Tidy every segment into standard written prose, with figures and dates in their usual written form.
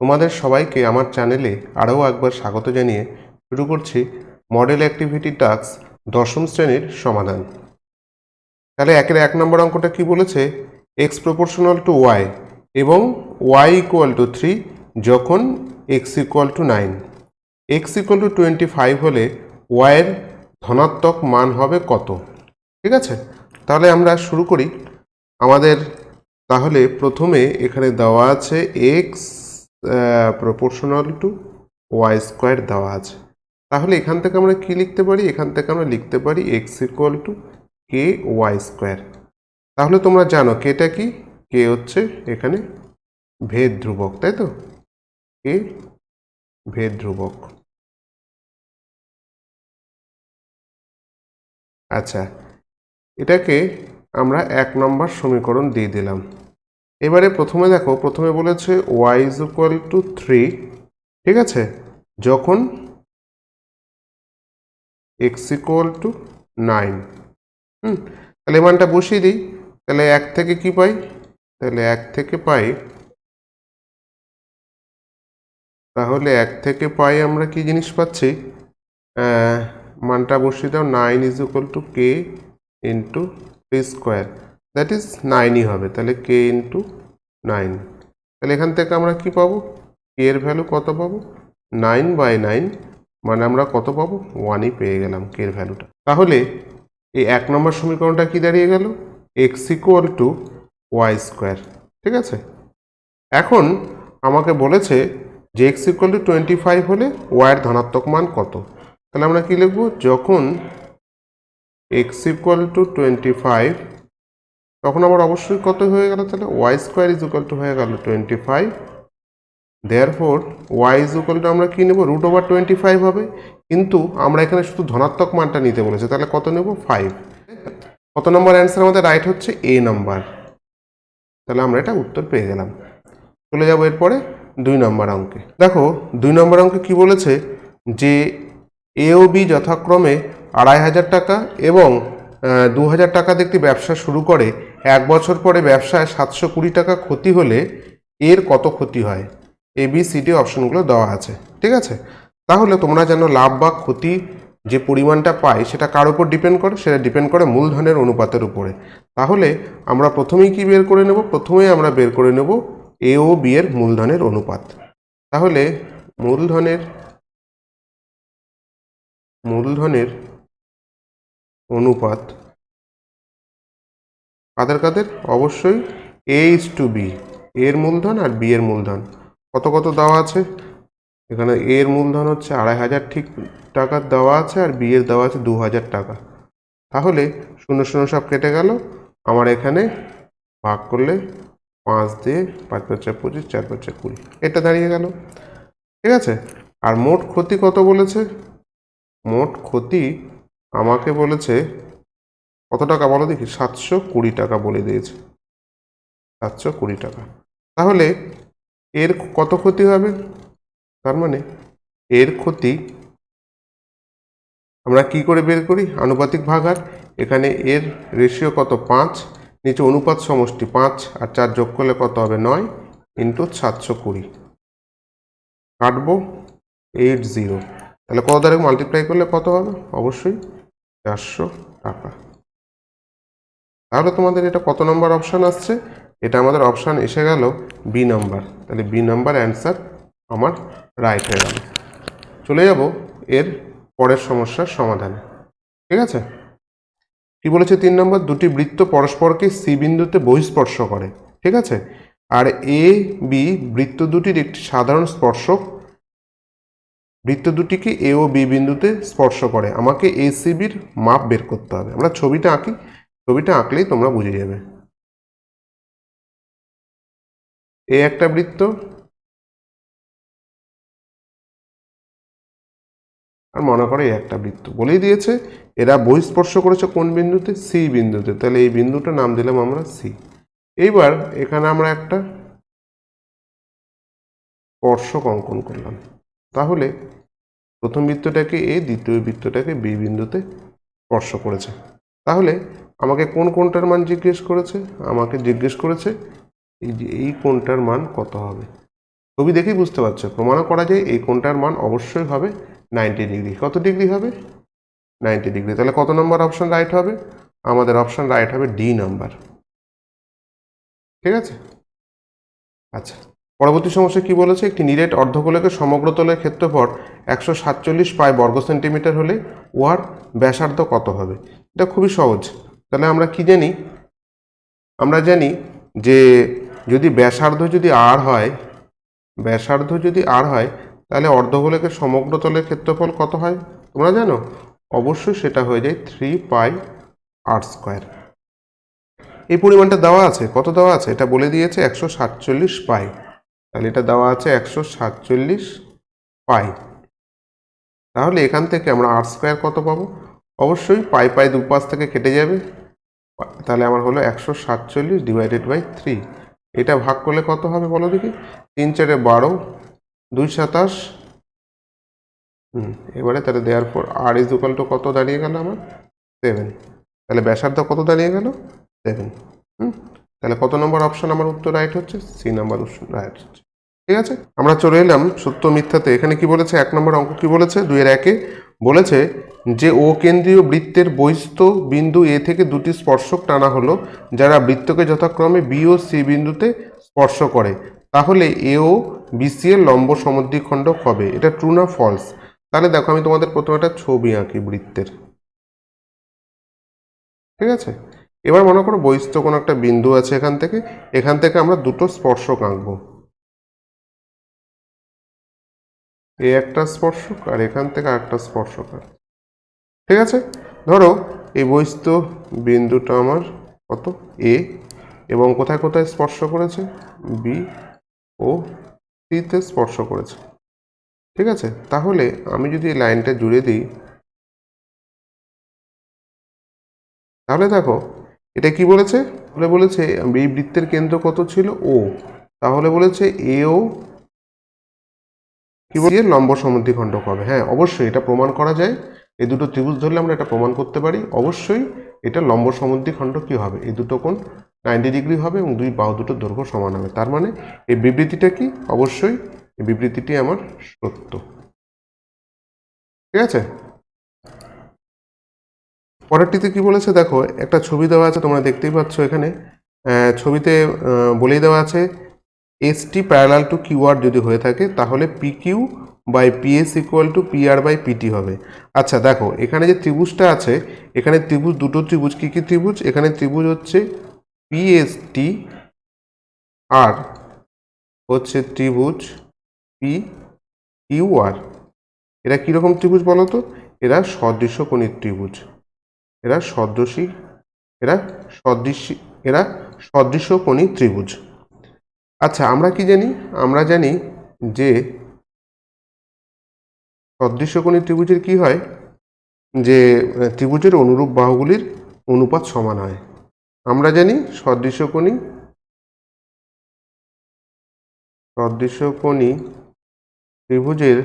তোমাদের সবাইকে আমার চ্যানেলে আরও একবার স্বাগত জানিয়ে শুরু করছি মডেল অ্যাক্টিভিটি টাস্ক দশম শ্রেণীর সমাধান। তাহলে একের 1 নম্বর অঙ্কটা কি বলেছে, এক্স প্রপোর্শনাল টু ওয়াই এবং ওয়াই ইকুয়াল টু 3 যখন x equal two 9, x equal two 25 হলে ওয়াইয়ের ধনাত্মক মান হবে কত। ঠিক আছে, তাহলে আমরা শুরু করি। আমাদের তাহলে প্রথমে এখানে দেওয়া আছে X proportional to Y square দেওয়া আছে। তাহলে এখান থেকে আমরা কি লিখতে পারি, এখান থেকে আমরা লিখতে পারি X equal to K Y square. তাহলে তোমরা জানো কেটা কি, কে হচ্ছে এখানে ভেদ ধ্রুবক, তাই তো, কে ভেদ ধ্রুবক। আচ্ছা, এটাকে আমরা 1 নম্বর সমীকরণ দিয়ে দিলাম। এবারে প্রথমে দেখো, প্রথমে বলেছে ওয়াই ইজ ইকুয়াল টু 3, ঠিক আছে, যখন এক্স ইকুয়াল টু 9। তাহলে মানটা বসিয়ে দিই। তাহলে 1 থেকে কি পাই, তাহলে 1 থেকে পাই, তাহলে 1 থেকে পাই আমরা কি জিনিস পাচ্ছি, মানটা বসিয়ে দাও, 9 is equal to K into P square, that is 9ই হবে। তাহলে কে ইন্টু 9, তাহলে এখান থেকে আমরা কি পাবো, কে এর ভ্যালু কত পাবো, 9/9, মানে আমরা কত পাবো, 1ই পেয়ে গেলাম কে এর ভ্যালুটা। তাহলে এই 1 নম্বর সমীকরণটা কি দাঁড়িয়ে গেল, X equal to Y square. ঠিক আছে, এখন আমাকে বলেছে যে এক্স ইকুয়াল টু 25 হলে ওয়াইয়ের ধনাত্মক মান কত। তাহলে আমরা কি লিখবো, যখন এক্স ইকুয়াল টু 25 তখন আমার অবশ্যই কত হয়ে গেল, তাহলে Y square is equal to হয়ে গেল 25। Therefore Y is equal to আমরা কি নেব, √25 হবে, কিন্তু আমরা এখানে শুধু ধনাত্মক মানটা নিতে বলেছে, তাহলে কত নেব, 5। কত নম্বর অ্যান্সার আমাদের রাইট হচ্ছে এ নাম্বার। তাহলে আমরা এটা উত্তর পেয়ে গেলাম। চলে যাব এরপরে 2 নম্বর অঙ্কে। দেখো 2 নম্বর অঙ্কে কি বলেছে, যে এ ও বি যথাক্রমে 2500 টাকা এবং 2000 টাকা দিয়ে একটি ব্যবসা শুরু করে 1 বছর পরে ব্যবসায় 720 টাকা ক্ষতি হলে এর কত ক্ষতি হয়। এ বি সি ডি অপশনগুলো দেওয়া আছে। ঠিক আছে, তাহলে তোমরা জানো লাভ বা ক্ষতি যে পরিমাণটা পাই সেটা কার উপর ডিপেন্ড করে, সেটা ডিপেন্ড করে মূলধনের অনুপাতের উপরে। তাহলে আমরা প্রথমেই কি বের করে নেব, প্রথমেই আমরা বের করে নেব এ ও বি এর মূলধনের অনুপাত। তাহলে মূলধনের অনুপাত কাদের কাদের, অবশ্যই এ ইজ টু বি, এর মূলধন আর বি এর মূলধন কত কত দেওয়া আছে। এখানে এর মূলধন হচ্ছে 2500 ঠিক টাকার দেওয়া আছে, আর বি এর দেওয়া আছে 2000 টাকা। তাহলে 0 0 সব কেটে গেল, আমার এখানে ভাগ করলে 5 দিয়ে 5 5 25, 4 5 20, এটা দাঁড়িয়ে গেল। ঠিক আছে, আর মোট ক্ষতি কত বলেছে, মোট ক্ষতি আমাকে বলেছে কত টাকা বলো দেখি, 720 টাকা বলে দিয়েছে, 720 টাকা। তাহলে এর কত ক্ষতি হবে, তার মানে এর ক্ষতি আমরা কি করে বের করি, আনুপাতিক ভাগার। এখানে এর রেশিও কত, 5, নিচে অনুপাত সমষ্টি 5 আর 4 যোগ করলে কত হবে, 9 ইন্টু 720, কাটবো 80, তাহলে কত দ্বারা মাল্টিপ্লাই করলে কত হবে, অবশ্যই 400 টাকা। তাহলে তোমাদের এটা কত নম্বর অপশান আসছে, এটা আমাদের অপশান এসে গেল বি নাম্বার। তাহলে বি নাম্বার অ্যান্সার আমার রাইট হয়ে গেল। চলে যাব এর পরের সমস্যার সমাধানে। ঠিক আছে, কি বলেছে 3 নম্বর, দুটি বৃত্ত পরস্পরকে সি বিন্দুতে বহিঃস্পর্শ করে। ঠিক আছে, আর এ বি বৃত্ত দুটির একটি সাধারণ স্পর্শক বৃত্ত দুটিকে এ ও বি বিন্দুতে স্পর্শ করে। আমাকে এ সি বির মাপ বের করতে হবে। আমরা ছবিটা আঁকি, ছবিটা আঁকলেই তোমরা বুঝে যাবে। এ একটা বৃত্ত, আর মনে করে একটা বৃত্ত বলেই দিয়েছে, এরা বহিঃস্পর্শ করেছে কোন বিন্দুতে, সি বিন্দুতে। তাহলে এই বিন্দুটার নাম দিলাম আমরা সি। এইবার এখানে আমরা একটা স্পর্শক অঙ্কন করলাম। তাহলে প্রথম বৃত্তটাকে এ, দ্বিতীয় বৃত্তটাকে বি বিন্দুতে স্পর্শ করেছে। তাহলে আমাকে কোন কোণটার মান জিজ্ঞেস করেছে, আমাকে জিজ্ঞেস করেছে এই যে এই কোণটার মান কত হবে। ছবি দেখেই বুঝতে পারছো, প্রমাণও করা যায় এই কোণটার মান অবশ্যই হবে 90 ডিগ্রি। কত ডিগ্রি হবে? 90 ডিগ্রি। তাহলে কত নম্বর অপশন রাইট হবে? আমাদের অপশন রাইট হবে ডি নাম্বার। ঠিক আছে। আচ্ছা, পরবর্তী সমস্যা কি বলেছে? একটি নিরেট অর্ধগোলকের সমগ্র তলের ক্ষেত্রফল 147 পাই বর্গ সেন্টিমিটার হলে উহার ব্যাসার্ধ কত হবে? এটা খুবই সহজ। তাহলে আমরা কি জানি? আমরা জানি যে যদি ব্যাসার্ধ যদি আর হয়, ব্যাসার্ধ যদি আর হয়, তাহলে অর্ধগোলকের সমগ্র তলের ক্ষেত্রফল কত হয় তোমরা জানো? অবশ্যই সেটা হয়ে যায় 3 পাই আর স্কোয়ার। এই পরিমাণটা দেওয়া আছে, কত দেওয়া আছে এটা বলে দিয়েছে, 147 পাই। তাহলে এটা দেওয়া আছে 147 পাই। তাহলে এখান থেকে আমরা আর স্কোয়ার কত পাবো? অবশ্যই পাই পাই দুপাশ থেকে কেটে যাবে, তাহলে আমার হলো 147 ডিভাইডেড বাই 3। এটা ভাগ করলে কত হবে বলো দেখি? 3 4 12, 2 27। এবারে তাহলে দেওয়ার পর আর ইজ ইকুয়াল টু কত দাঁড়িয়ে গেল আমার? 7। তাহলে ব্যাসার্ধ কত দাঁড়িয়ে গেল? 7। তাহলে কত নম্বর অপশন আমার উত্তর রাইট হচ্ছে? সি নাম্বার অপশন রাইট হচ্ছে। ঠিক আছে, আমরা চলে এলাম সত্য মিথ্যাতে। এখানে কি বলেছে? 1 নম্বর অঙ্ক কি বলেছে? 2 এর 1-এ বলেছে যে ও কেন্দ্রীয় বৃত্তের বহিস্থ বিন্দু এ থেকে দুটি স্পর্শক টানা হলো যারা বৃত্তকে যথাক্রমে বি ও সি বিন্দুতে স্পর্শ করে, তাহলে এ ও বিসি এর লম্ব সমদ্বিখণ্ডক হবে। এটা ট্রু না ফলস? তাহলে দেখো আমি তোমাদের প্রথমে একটা ছবি আঁকি বৃত্তের। ঠিক আছে, এবার মনে করো বহিস্থ কোনো একটা বিন্দু আছে, এখান থেকে আমরা দুটো স্পর্শক আঁকবো। এ একটা স্পর্শক আর এখান থেকে আরেকটা স্পর্শক। ঠিক আছে, ধরো এই বহিস্থ বিন্দুটা আমার কত? এ, এবং কোথায় কোথায় স্পর্শ করেছে? বি ও সিতে স্পর্শ করেছে। ঠিক আছে, তাহলে আমি যদি এই লাইনটা জুড়ে দিই, তাহলে দেখো এটা কি বলেছে? বলেছে এই বৃত্তের কেন্দ্র কত ছিল? ও। তাহলে বলেছে এ ও কি বলছে? লম্ব সমদ্বিখণ্ডক হবে। হ্যাঁ, অবশ্যই এটা প্রমাণ করা যায়। এই দুটো ত্রিভুজ ধরলে আমরা এটা প্রমাণ করতে পারি। অবশ্যই এটা লম্ব সমদ্বিখণ্ডক কি হবে? এই দুটো কোণ 90 ডিগ্রি হবে এবং দুই বাহু দুটোর দৈর্ঘ্য সমান হবে। তার মানে এই বিবৃতিটা কি? অবশ্যই এই বিবৃতিটি আমার সত্য। ঠিক আছে, পরেরটিতে কি বলেছে দেখো, একটা ছবি দেওয়া আছে, তোমরা দেখতেই পাচ্ছ এখানে। ছবিতে বলেই দেওয়া আছে এসটি প্যারালাল টু কিউআর যদি হয়ে থাকে তাহলে PQ by PS equal to PR by PT হবে। আচ্ছা দেখো, এখানে যে ত্রিভুজটা আছে, এখানে ত্রিভুজ, দুটো ত্রিভুজ। কি কি ত্রিভুজ? এখানে ত্রিভুজ হচ্ছে পিএসটি আর হচ্ছে ত্রিভুজ পি কিউআর। এরা কীরকম ত্রিভুজ বলো তো? এরা সদৃশ্যকোণী ত্রিভুজ। এরা সদৃশ্যকোণী ত্রিভুজ। আচ্ছা, আমরা কি জানি? আমরা জানি যে সদৃশ্যকোণী ত্রিভুজের কি হয়, যে ত্রিভুজের অনুরূপ বাহুগুলির অনুপাত সমান হয়। আমরা জানি সদৃশ্যকোণী ত্রিভুজের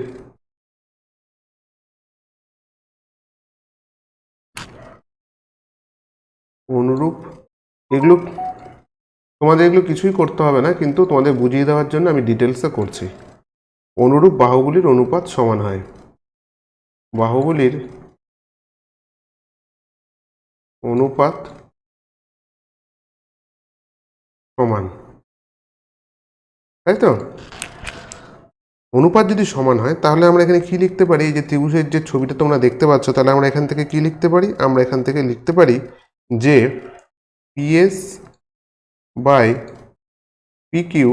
অনুরূপ, তোমাদের এগুলো কিছুই করতে হবে না, কিন্তু তোমাদের বুঝিয়ে দেওয়ার জন্য আমি ডিটেলসে করছি। অনুরূপ বাহুগুলির অনুপাত সমান হয়। বাহুগুলির অনুপাত সমান, তাই তো? অনুপাত যদি সমান হয় তাহলে আমরা এখানে কি লিখতে পারি? এই যে ত্রিভুজের যে ছবিটা তোমরা দেখতে পাচ্ছ, তাহলে আমরা এখান থেকে কি লিখতে পারি? আমরা এখান থেকে লিখতে পারি যে PS by PQ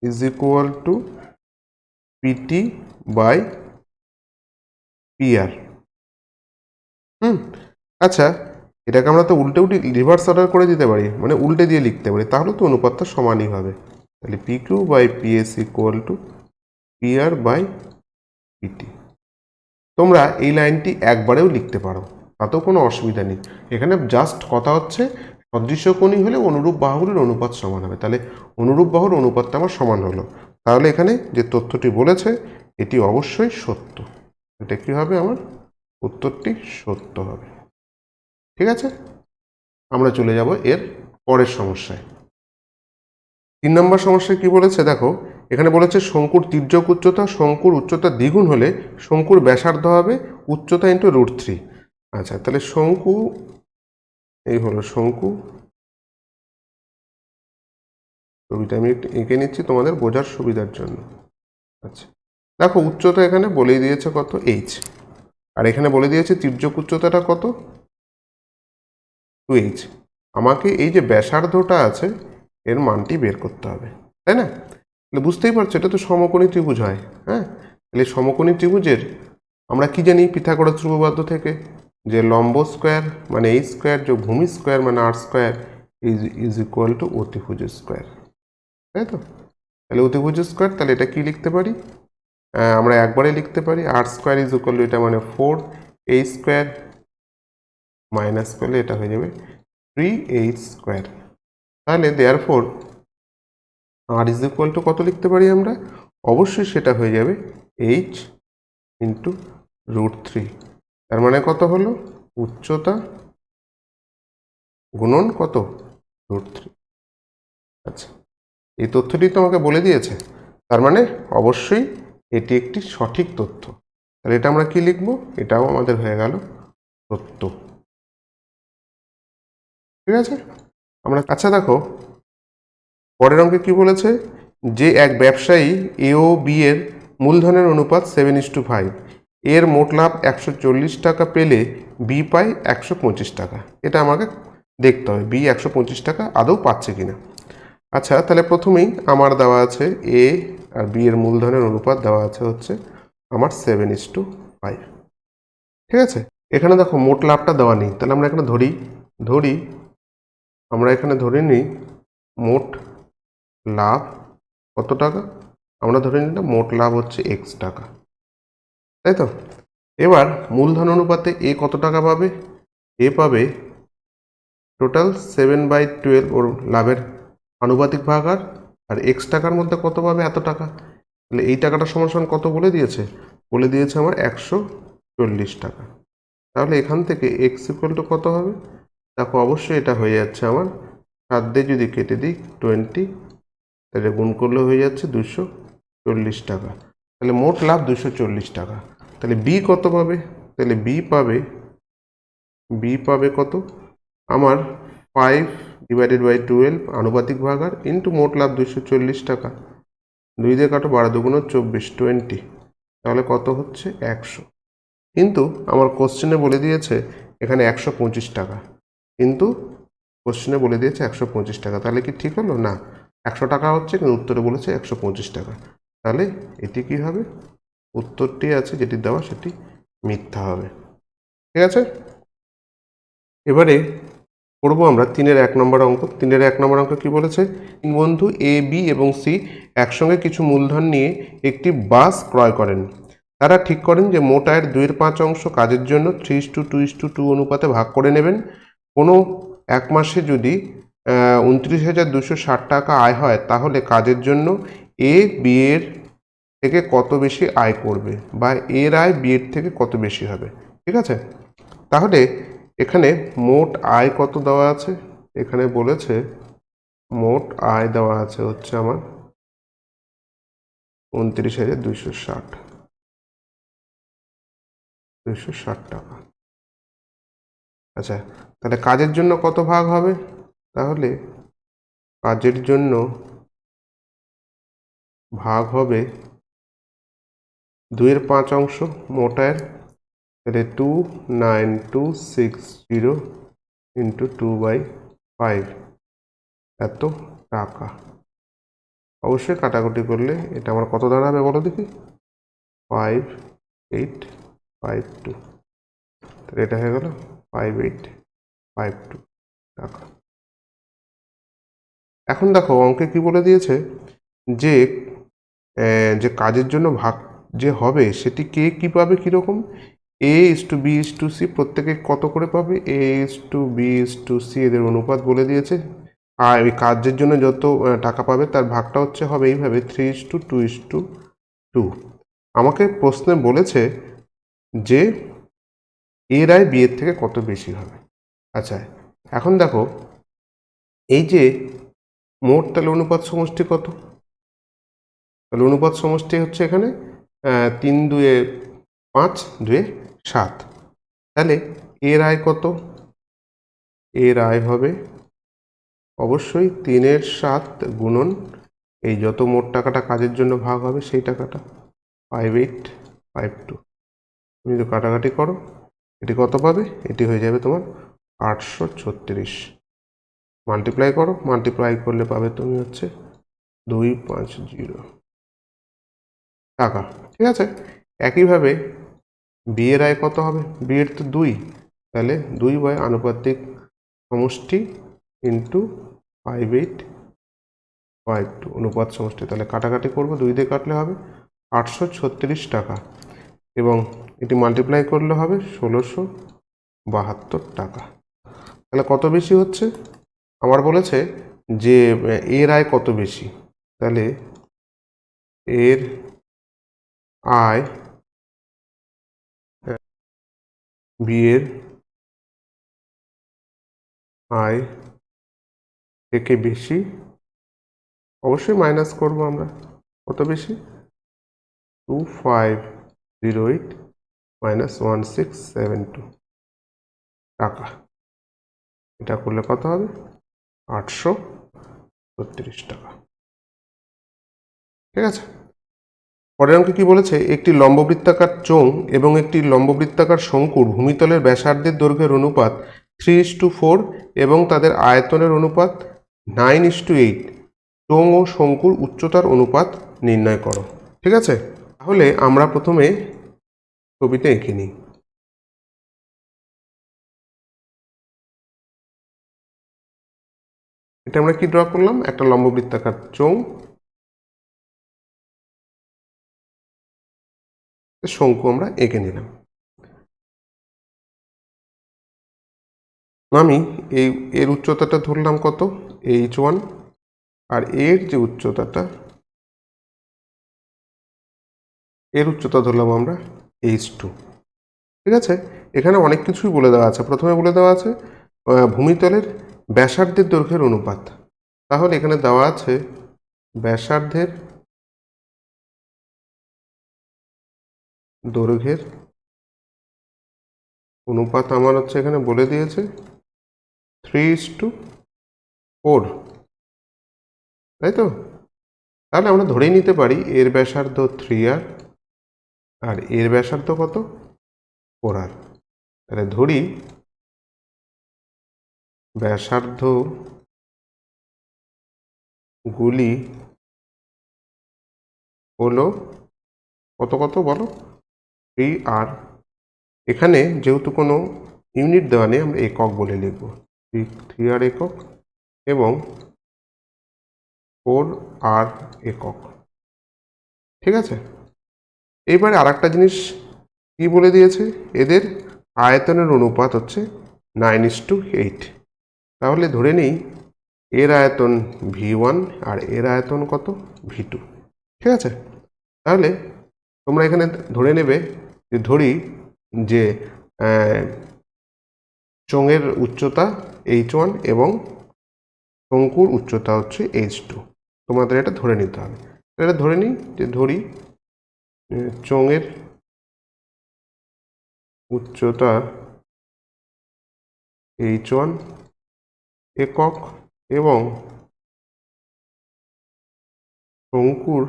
is equal to PT by PR. আচ্ছা, এটাকে আমরা তো উল্টে রিভার্স অর্ডার করে দিতে পারি, মানে উল্টে দিয়ে লিখতে পারি, তাহলে তো অনুপাতটা সমানই হবে। তাহলে PQ by PS equal to PR by PT. তোমরা এই লাইনটি একবারেও লিখতে পারো, তাতেও কোনো অসুবিধা নেই। এখানে জাস্ট কথা হচ্ছে সদৃশ্যকোণী হলে অনুরূপ বাহুগুলির অনুপাত সমান হবে। তাহলে অনুরূপ বাহুর অনুপাতটা আমার সমান হলো। তাহলে এখানে যে তথ্যটি বলেছে এটি অবশ্যই সত্য। এটা কি হবে? আমার উত্তরটি সত্য হবে। ঠিক আছে, আমরা চলে যাব এর পরের সমস্যায়। 3 নম্বর সমস্যায় কি বলেছে দেখো, এখানে বলেছে শঙ্কুর তির্যক উচ্চতা শঙ্কুর উচ্চতা দ্বিগুণ হলে শঙ্কুর ব্যাসার্ধ হবে উচ্চতা ইন্টু √3। আচ্ছা, তাহলে শঙ্কু, এই হলো শঙ্কু, ছবিটা আমি একটু এঁকে নিচ্ছি তোমাদের বোঝার সুবিধার জন্য। আচ্ছা, দেখো উচ্চতা এখানে বলেই দিয়েছে কত, h, আর এখানে বলে দিয়েছে তির্যক উচ্চতাটা কত, 2h। আমাকে এই যে ব্যাসার্ধটা আছে এর মানটি বের করতে হবে, তাই না? তাহলে বুঝতেই পারছো এটা তো সমকোণী ত্রিভুজ হয়। হ্যাঁ, তাহলে সমকোণী ত্রিভুজের আমরা কি জানি পিথাগোরাস উপপাদ্য থেকে, যে লম্ব স্কোয়ার মানে এই স্কোয়ার যোগ ভূমি স্কোয়ার মানে আর স্কোয়ার ইজ ইকুয়াল টু অতিভুজ স্কোয়ার, তাই তো? তাহলে অতিভুজ স্কোয়ার, তাহলে এটা কি লিখতে পারি, আমরা একবারে লিখতে পারি আর স্কোয়ার ইজ ইকুয়াল টু, এটা মানে 4h স্কোয়ার মাইনাস করলে এটা হয়ে যাবে 3h স্কোয়ার। তাহলে therefore R is equal to কত লিখতে পারি আমরা, অবশ্যই সেটা হয়ে যাবে h ইন্টু √3। তার মানে কত হলো, উচ্চতা গুণন কত, √3। আচ্ছা, এই তথ্যটি তোমাকে বলে দিয়েছে, তার মানে অবশ্যই এটি একটি সঠিক তথ্য। তাহলে এটা আমরা কি লিখব, এটাও আমাদের হয়ে গেল সত্য। ঠিক আছে, আমরা আচ্ছা দেখো পরের অঙ্কে কি বলেছে, যে এক ব্যবসায়ী এ ও বি এর মূলধনের অনুপাত 7:5, এর মোট লাভ 140 টাকা পেলে বি পায় 125 টাকা। এটা আমাকে দেখতে হবে বি 125 টাকা আদৌ পাচ্ছে কিনা। আচ্ছা, তাহলে প্রথমেই আমার দেওয়া আছে এ আর বি এর মূলধনের অনুপাত দেওয়া আছে হচ্ছে আমার 7:5। ঠিক আছে, এখানে দেখো মোট লাভটা দেওয়া নেই, তাহলে আমরা এখানে আমরা এখানে ধরে নিই মোট লাভ কত টাকা, আমরা ধরে নিলাম মোট লাভ হচ্ছে এক্স টাকা, তাই তো? এবার মূলধন অনুপাতে এ কত টাকা পাবে, এ পাবে টোটাল 7/12 ওর লাভের আনুপাতিক ভাগার, আর এক্স টাকার মধ্যে কত পাবে, এত টাকা। তাহলে এই টাকাটা সমান কত বলে দিয়েছে আমার 140 টাকা। তাহলে এখান থেকে এক্স ইকুয়াল টু কত হবে, দেখো অবশ্যই এটা হয়ে যাচ্ছে আমার 7 দিয়ে যদি কেটে দিই 20, তাহলে গুণ করলে হয়ে যাচ্ছে 240 টাকা। তাহলে মোট লাভ 240 টাকা। তাহলে বি কত পাবে, তাহলে বি পাবে কত, আমার 5/12 আনুপাতিক ভাগার ইন্টু মোট লাভ 240 টাকা, 2 দিয়ে কাটো 12 দুগুণ 24, 20, তাহলে কত হচ্ছে 100। কিন্তু আমার কোশ্চেনে বলে দিয়েছে এখানে 125 টাকা, কিন্তু কোশ্চেনে বলে দিয়েছে 125 টাকা, তাহলে কি ঠিক হলো না, 100 টাকা হচ্ছে কিন্তু উত্তরে বলেছে 125 টাকা। তাহলে এটি কি হবে, উত্তরটি আছে যেটি দেওয়া সেটি মিথ্যা হবে। ঠিক আছে, এবারে করবো আমরা 3-এর 1 নম্বর অঙ্ক। 3-এর 1 নম্বর অঙ্ক কি বলেছে, তিন বন্ধু এ বি এবং সি একসঙ্গে কিছু মূলধন নিয়ে একটি বাস ক্রয় করেন। তারা ঠিক করেন যে মোট আয়ের 2/5 কাজের জন্য 3:2:2 অনুপাতে ভাগ করে নেবেন। কোনো এক মাসে যদি 29,260 টাকা আয় হয় তাহলে কাজের জন্য এ বি এর থেকে কত বেশি আয় করবে, বা এর আয় বি এর থেকে কত বেশি হবে। ঠিক আছে, তাহলে এখানে মোট আয় কত দেওয়া আছে, এখানে বলেছে মোট আয় দেওয়া আছে হচ্ছে আমার 29,260 টাকা। আচ্ছা, তাহলে কাজের জন্য কত ভাগ হবে, তাহলে কাজের জন্য ভাগ হবে 2/5 মোট আয়ের, তাহলে 29260 ইন্টু 2/5 এত টাকা। অবশ্যই কাটাকুটি করলে এটা আমার কত দাঁড়াবে বলো দেখি, 5852, তাহলে এটা হয়ে গেল 5852 টাকা। এখন দেখো অঙ্কে কি বলে দিয়েছে, যে যে কাজের জন্য ভাগ যে হবে সেটি কে কি পাবে, কীরকম, A:B:C প্রত্যেকে কত করে পাবে, A:B:C এদের অনুপাত বলে দিয়েছে, আর এই কাজের জন্য যত টাকা পাবে তার ভাগটা হবে এইভাবে 3:2:2। আমাকে প্রশ্নে বলেছে যে এর আয় বি এর থেকে কত বেশি হবে। আচ্ছা, এখন দেখো এই যে মোট তাহলে অনুপাত সমষ্টি কত? তাহলে অনুপাত সমষ্টি হচ্ছে এখানে 3 2 5 2 7। তাহলে এর আয় কত? এর আয় হবে অবশ্যই 3 7 গুণন এই যত মোট টাকাটা কাজের জন্য ভাগ হবে সেই টাকাটা 5852। তুমি যদি কাটাকাটি করো এটি কত পাবে? এটি হয়ে যাবে তোমার 836। মাল্টিপ্লাই করো, মাল্টিপ্লাই করলে পাবে তুমি হচ্ছে 250 টাকা। ঠিক আছে, একইভাবে বি এর আয় কত হবে? বি এর তো 2, তাহলে 2 বাই আনুপাতিক সমষ্টি ইন্টু 5852 অনুপাত সমষ্টি। তাহলে কাটাকাটি করবো, 2 দিয়ে কাটলে হবে 836 টাকা এবং এটি মাল্টিপ্লাই করলে হবে 1672 টাকা। তাহলে কত বেশি হচ্ছে? আমার বলেছে যে এর আয় কত বেশি, তাহলে এর আয় বি এর আয় থেকে বেশি, অবশ্যই মাইনাস করব আমরা। কত বেশি? 2508 মাইনাস 1672 টাকা। এটা করলে কত হবে? 836 টাকা। ঠিক আছে, পরের অঙ্কে কি বলেছে? একটি লম্ববৃত্তাকার চোঙ এবং একটি লম্ববৃত্তাকার শঙ্কুর ভূমিতলের ব্যাসার্ধের দৈর্ঘ্যের অনুপাত 3:4 এবং তাদের আয়তনের অনুপাত 9:8। চোঙ ও শঙ্কুর উচ্চতার অনুপাত নির্ণয় করো। ঠিক আছে, তাহলে আমরা প্রথমে ছবিটা এঁকে নিই। এটা আমরা কি ড্র করলাম? একটা লম্ববৃত্তাকার চোঙ, শঙ্কু আমরা এঁকে নিলাম। আমি এর উচ্চতাটা ধরলাম কত? h1, আর এর যে উচ্চতাটা, এর উচ্চতা ধরলাম আমরা h2। ঠিক আছে, এখানে অনেক কিছুই বলে দেওয়া আছে। প্রথমে বলে দেওয়া আছে ভূমিতলের ব্যাসার্ধের দৈর্ঘ্যের অনুপাত। তাহলে এখানে দেওয়া আছে ব্যাসার্ধের দৈর্ঘ্যের অনুপাত আমার হচ্ছে এখানে বলে দিয়েছে 3:4, তাই তো? তাহলে আমরা ধরেই নিতে পারি এর ব্যাসার্ধ 3r আর এর ব্যাসার্ধ কত? 4r। তাহলে ধরি ব্যাসার্ধ গুলি হলো কত কত বলো? 3r। এখানে যেহেতু কোনো ইউনিট দেওয়া নেই, আমরা একক বলে লিখব। 3r একক এবং 4r একক। ঠিক আছে, এইবারে আর একটা জিনিস কি বলে দিয়েছে? এদের আয়তনের অনুপাত হচ্ছে 9:8। তাহলে ধরে নেই এর আয়তন v1 আর এর আয়তন কত? v2। ঠিক আছে, তাহলে তোমরা এখানে ধরে নেবে যে ধরি যে চোঙের উচ্চতা h1 এবং শঙ্কুর উচ্চতা হচ্ছে h2। তোমাদের এটা ধরে নিতে হবে। এটা ধরে নিই যে ধরি চোঙের উচ্চতা h1 একক এবং শঙ্কুর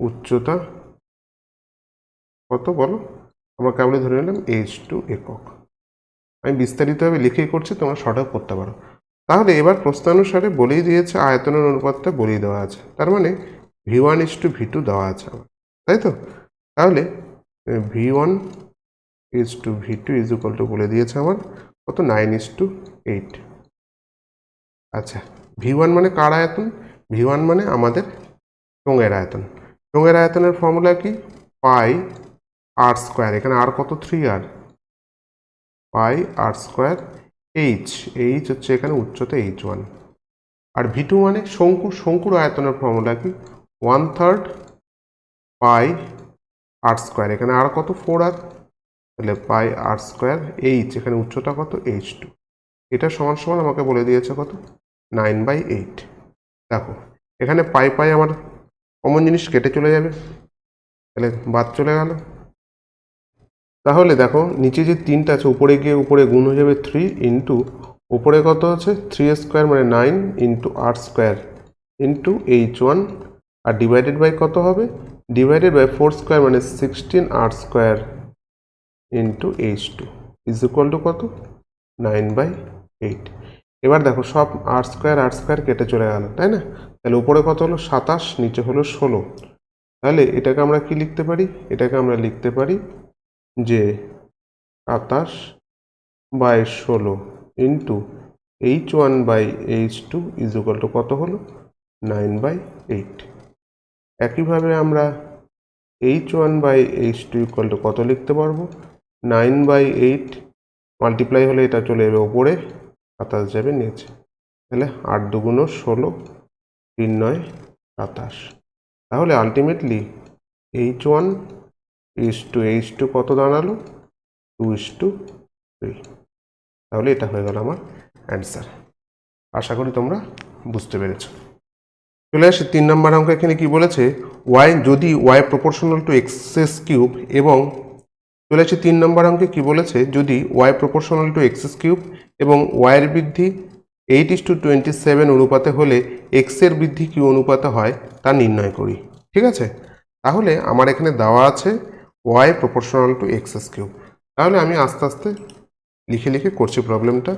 উচ্চতা কত বলো? আমরা কেবলই ধরে নিলাম h2 একক। আমি বিস্তারিতভাবে লিখেই করছি, তোমরা শর্ট আউট করতে পারো। তাহলে এবার প্রস্তানুসারে বলেই দিয়েছে, আয়তনের অনুপাতটা বলেই দেওয়া আছে। তার মানে v1:v2 দেওয়া আছে আমার, তাই তো? তাহলে v1:v2 ইজ ইকুয়াল টু বলে দিয়েছে আমার কত? 9:8। আচ্ছা, v1 মানে কার আয়তন? v1 মানে আমাদের চোঙের আয়তন। চোঙের আয়তনের ফর্মুলা কি? পাই আর স্কোয়ার। এখানে আর কত? 3r। পাই আর স্কোয়ার এইচ হচ্ছে এখানে উচ্চতা h1। আর v2 মানে শঙ্কুর আয়তনের ফর্মুলা কি? 1/3 পাই আর স্কোয়ার। এখানে আর কত? 4r। তাহলে পাই আর স্কোয়ার এইচ, এখানে উচ্চতা কত? h2। এটা সমান সমান আমাকে বলে দিয়েছে কত 9/8। দেখো এখানে পাই পাই আমার কমন জিনিস কেটে চলে যাবে, তাহলে বাদ চলে গেল। তাহলে দেখো নিচে যে 3টা আছে উপরে গিয়ে উপরে গুণ হয়ে যাবে 3 ইন্টু উপরে কত আছে 3 স্কোয়ার মানে 9 into R square into H1 আর ডিভাইডেড বাই কত হবে ডিভাইডেড বাই 4 স্কোয়ার মানে 16 R square into H2 is equal to কত 9/8। এবার দেখো সব আর স্কোয়ার কেটে চলে গেল, তাই না? তাহলে উপরে কত হলো 27, নিচে হলো 16। তাহলে এটাকে আমরা কি লিখতে পারি, এটাকে আমরা লিখতে পারি যে 27/16 into H1/H2 is equal to কত হলো 9/8। একইভাবে আমরা H1/H2 ইকুয়াল টু কত লিখতে পারবো 9/8 মাল্টিপ্লাই হলে এটা চলে যাবে ওপরে, 27 যাবে নিচে, তাহলে 8 দুগুণ 16 3 9 27। তাহলে আলটিমেটলি H1:H2 কত দাঁড়ালো 2:3। তাহলে এটা হয়ে গেল আমার অ্যান্সার। আশা করি তোমরা বুঝতে পেরেছো। চলে আসি 3 নম্বর অঙ্ক। এখানে কি বলেছে y যদি y proportional to x cube এবং চলে আসি 3 নম্বর অঙ্কে কি বলেছে যদি y proportional to x cube এবং y এর বৃদ্ধি 8:27 অনুপাতে হলে x এর বৃদ্ধি কি অনুপাতে হয় তা নির্ণয় করি। ঠিক আছে, তাহলে আমার এখানে দেওয়া আছে y proportional to x cube. তাহলে আমি আস্তে আস্তে লিখে লিখে করছি প্রবলেমটা।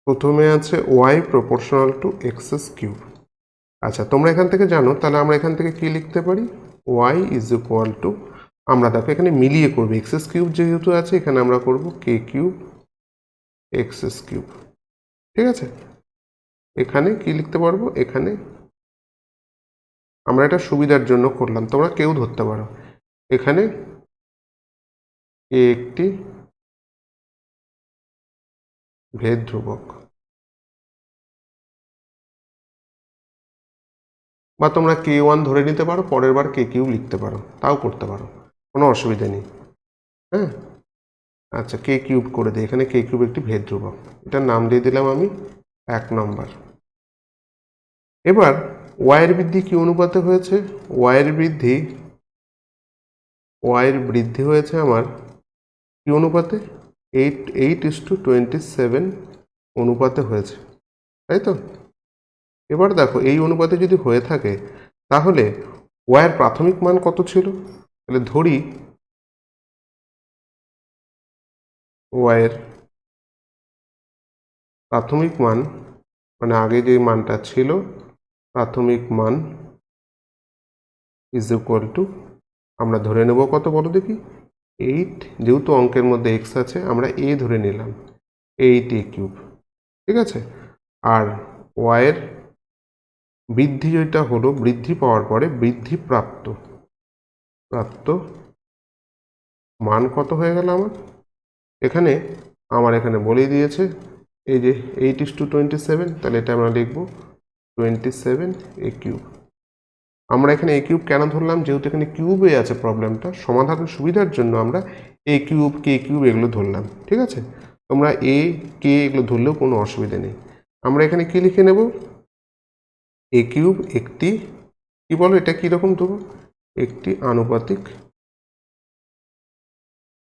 প্রথমে আছে y proportional to x cube. আচ্ছা তোমরা এখান থেকে জানো, তাহলে আমরা এখান থেকে কি লিখতে পারি y ইজ ইকুয়াল টু, আমরা দেখো এখানে মিলিয়ে করবো এক্স কিউব যেহেতু আছে এখানে আমরা করব কে কিউব এক্স কিউব। ঠিক আছে, এখানে কি লিখতে পারবো, এখানে আমরা এটা সুবিধার জন্য করলাম, তোমরা কেউ ধরতে পারো। এখানে একটি ভেদ ধ্রুবক, বা তোমরা K1 ধরে নিতে পারো, পরের বার কে কিউব লিখতে পারো, তাও করতে পারো, কোনো অসুবিধা নেই। হ্যাঁ, আচ্ছা কে কিউব করে দিই, এখানে কে কিউব একটি ভেদ ধ্রুবক, এটার নাম দিয়ে দিলাম আমি 1 নম্বর। এবার ওয়াইয়ের বৃদ্ধি কি অনুপাতে হয়েছে, ওয়াইয়ের বৃদ্ধি হয়েছে আমার কি অনুপাতে 8:27 অনুপাতে হয়েছে, তাই তো? এবার দেখো এই অনুপাতে যদি হয়ে থাকে তাহলে ওয়াইয়ের প্রাথমিক মান কত ছিল, তাহলে ধরি ওয়াইয়ের প্রাথমিক মান মানে আগে যে মানটা ছিল প্রাথমিক মান ইজ ইকুয়াল টু, আমরা ধরে নেব কত বলো দেখি 8, যেহেতু অঙ্কের মধ্যে এক্স আছে আমরা এ ধরে নিলাম 8a কিউব। ঠিক আছে, আর ওয়াইয়ের বৃদ্ধি যেটা হলো বৃদ্ধি পাওয়ার পরে বৃদ্ধি প্রাপ্ত মান কত হয়ে গেল আমার এখানে বলেই দিয়েছে এই যে 8:27, তাহলে এটা আমরা লিখব 27a কিউব। আমরা এখানে এ কিউব কেন ধরলাম, যেহেতু এখানে কিউবে আছে প্রবলেমটা, সমাধানের সুবিধার জন্য আমরা এ কিউব কে কিউব এগুলো ধরলাম। ঠিক আছে, তোমরা এ কে এগুলো ধরলেও কোনো অসুবিধা নেই। আমরা এখানে কি লিখে নেব, এ কিউব একটি কি বলো এটা কীরকম দেবো, একটি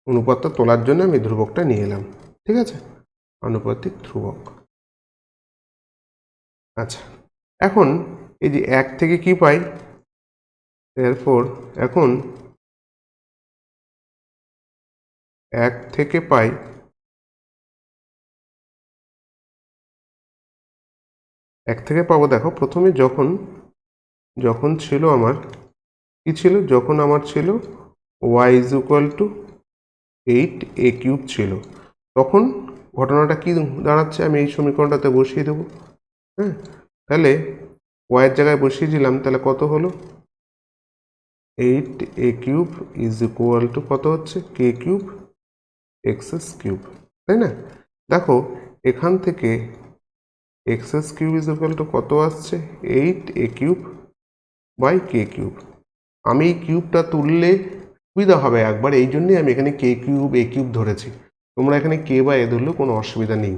অনুপাতটা তোলার জন্য আমি ধ্রুবকটা নিয়ে এলাম। ঠিক আছে, আনুপাতিক ধ্রুবক। আচ্ছা এখন এই যে 1 থেকে কি পাই, এরপর এখন 1 থেকে পাই পাবো। দেখো প্রথমে যখন ছিল আমার কি ছিল, যখন আমার ছিল y is equal two 8a cube ছিল, তখন ঘটনাটা কি দাঁড়াচ্ছে, আমি এই সমীকরণটাতে বসিয়ে দেবো। হ্যাঁ, তাহলে y এর জায়গায় বসিয়ে দিলাম, তাহলে কত হলো 8a cube is equal to কত হচ্ছে কে কিউব এক্স কিউব, তাই না? দেখো এখান থেকে x cube is equal to কত আসছে 8a cube by K cube. আমি এই কিউবটা তুললে সুবিধা হবে একবার, এই জন্যই আমি এখানে কে কিউব এ কিউব ধরেছি। তোমরা এখানে কে বা এ ধরলেও কোনো অসুবিধা নেই।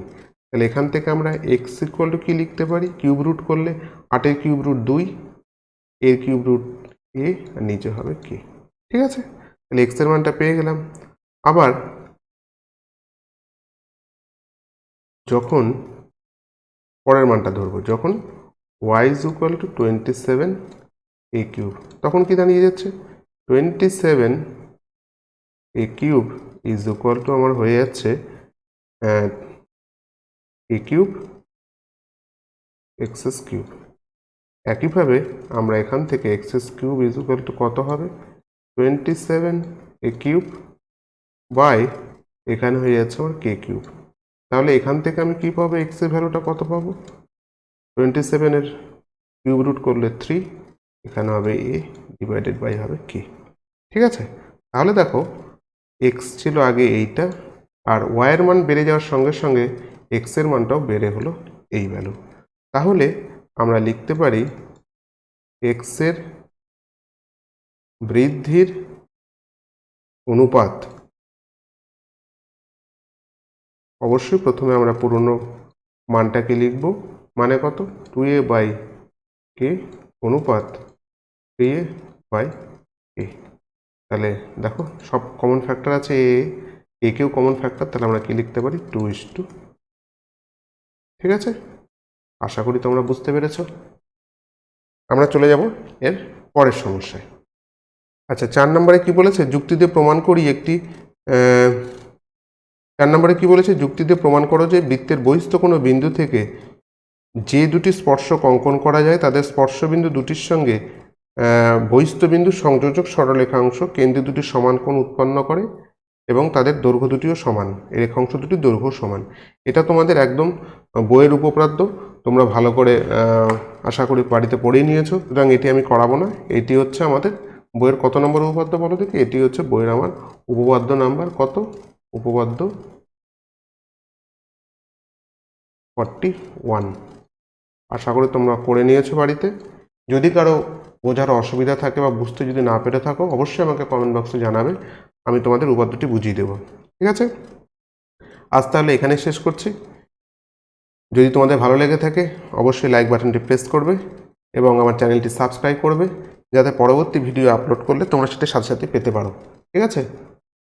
তাহলে এখান থেকে আমরা এক্স ইকুয়াল টু কী লিখতে পারি, কিউব রুট করলে 8 কিউব রুট 2, এর কিউব রুট এ, আর নিচে হবে কে। ঠিক আছে, তাহলে এক্সের মানটা পেয়ে গেলাম। আবার যখন পরের মানটা ধরবো, যখন y is equal two 27 A cube, তখন কি দাঁড়িয়ে যাচ্ছে 27 এ কিউব ইজ ইকুয়াল টু আমার হয়ে যাচ্ছে এ কিউব এক্সএস কিউব। একইভাবে আমরা এখান থেকে x's cube is equal to কত হবে 27 এ কিউব বাই এখানে হয়ে যাচ্ছে আমার কে কিউব। তাহলে এখান থেকে আমি কি পাবো, এক্স এর ভ্যালুটা কত পাবো, 27 এর কিউব রুট করলে 3, এখানে হবে এ ডিভাইডেড বাই হবে কে। ঠিক আছে, তাহলে দেখো এক্স ছিল আগে এইটা, আর ওয়াইয়ের মান বেড়ে যাওয়ার সঙ্গে সঙ্গে এক্স এর মানটাও বেড়ে হলো এই ভ্যালু। তাহলে আমরা লিখতে পারি এক্স এর বৃদ্ধির অনুপাত, অবশ্যই প্রথমে আমরা পুরনো মানটাকে লিখব, মানে কত 2a বাই কে অনুপাত 3a বাই কে। তাহলে দেখো সব কমন ফ্যাক্টর আছে, এ কেও কমন ফ্যাক্টর, তাহলে আমরা কি লিখতে পারি 2:2। ঠিক আছে, আশা করি তোমরা বুঝতে পেরেছ। আমরা চলে যাব এর পরের সমস্যায়। আচ্ছা, 4 নম্বরে কি বলেছে, যুক্তি দিয়ে প্রমাণ করি একটি 4 নম্বরে কি বলেছে, যুক্তি দিয়ে প্রমাণ করো যে বৃত্তের বহিস্থ কোনো বিন্দু থেকে যে দুটি স্পর্শক অঙ্কন করা যায় তাদের স্পর্শবিন্দু দুটির সঙ্গে বহিস্থ বিন্দু সংযোজক সরলরেখাংশ কেন্দ্র দুটি সমান কোণ উৎপন্ন করে এবং তাদের দৈর্ঘ্য দুটিও সমান, এই রেখাংশ দুটির দৈর্ঘ্য সমান। এটা তোমাদের একদম বইয়ের উপপাদ্য, তোমরা ভালো করে আশা করি বাড়িতে পড়েই নিয়েছো, সুতরাং এটি আমি করাবো না। এটি হচ্ছে আমাদের বইয়ের কত নম্বর উপপাদ্য বলো দেখি, এটি হচ্ছে বইয়ের আমার উপপাদ্য নাম্বার কত, উপপাদ্য 41। আশা করি তোমরা করে নিয়েছো বাড়িতে। যদি কারো বোঝার অসুবিধা থাকে বা বুঝতে যদি না পেরে থাকো, অবশ্যই আমাকে কমেন্ট বক্সে জানাবে, আমি তোমাদের উপপাদ্যটি বুঝিয়ে দেবো। ঠিক আছে, আজ তাহলে এখানে শেষ করছি। যদি তোমাদের ভালো লেগে থাকে অবশ্যই লাইক বাটনটি প্রেস করবে এবং আমার চ্যানেলটি সাবস্ক্রাইব করবে, যাতে পরবর্তী ভিডিও আপলোড করলে তোমরা সেটা সাথে সাথে পেতে পারো। ঠিক আছে।